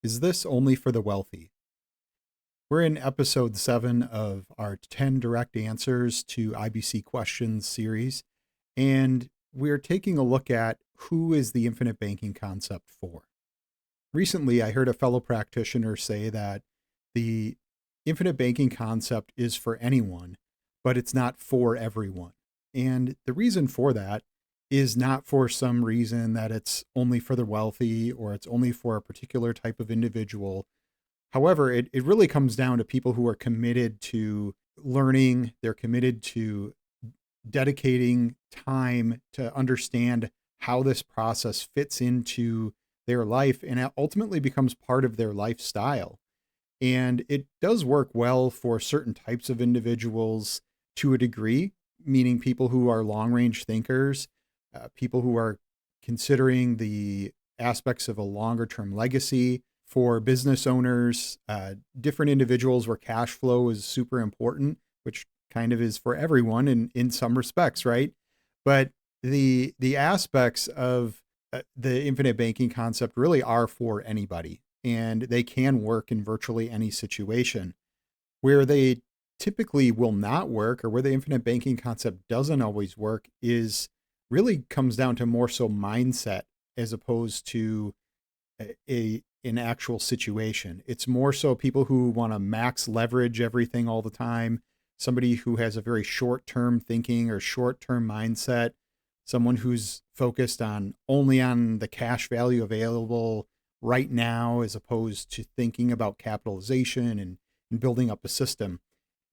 Is this only for the wealthy? We're in episode 7 of our 10 direct answers to IBC Questions series, and we're taking a look at who is the infinite banking concept for. Recently, I heard a fellow practitioner say that the infinite banking concept is for anyone, but it's not for everyone. And the reason for that is not for some reason that it's only for the wealthy or it's only for a particular type of individual. However, it really comes down to people who are committed to learning, they're committed to dedicating time to understand how this process fits into their life and it ultimately becomes part of their lifestyle. And it does work well for certain types of individuals to a degree, meaning people who are long range thinkers, people who are considering the aspects of a longer term legacy. For business owners, different individuals where cash flow is super important, which kind of is for everyone in some respects, right? But the aspects of the infinite banking concept really are for anybody, and they can work in virtually any situation. Where they typically will not work, or where the infinite banking concept doesn't always work, is really comes down to more so mindset as opposed to an actual situation. It's more so people who want to max leverage everything all the time, somebody who has a very short-term thinking or short-term mindset, someone who's focused on only on the cash value available right now as opposed to thinking about capitalization and building up a system.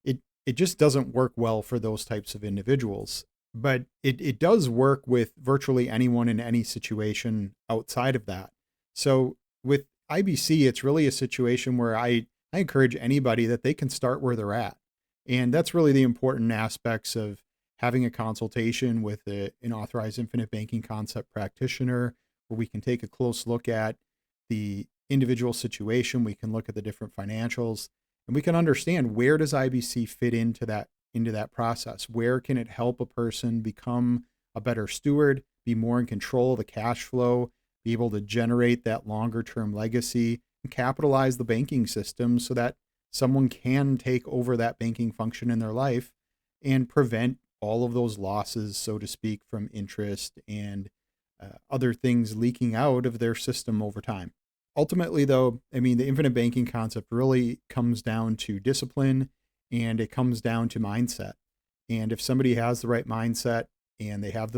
It just doesn't work well for those types of individuals. But it does work with virtually anyone in any situation outside of that. So with IBC, it's really a situation where I encourage anybody that they can start where they're at. And that's really the important aspects of having a consultation with an authorized infinite banking concept practitioner, where we can take a close look at the individual situation. We can look at the different financials and we can understand, where does IBC fit into that process? Where can it help a person become a better steward, be more in control of the cash flow, be able to generate that longer term legacy and capitalize the banking system so that someone can take over that banking function in their life and prevent all of those losses, so to speak, from interest and other things leaking out of their system over time. Ultimately, though, I mean, the infinite banking concept really comes down to discipline and it comes down to mindset. And if somebody has the right mindset and they have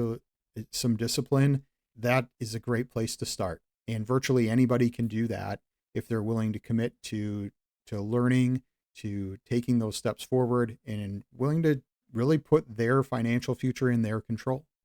some discipline, that is a great place to start. And virtually anybody can do that if they're willing to commit to learning, to taking those steps forward, and willing to really put their financial future in their control.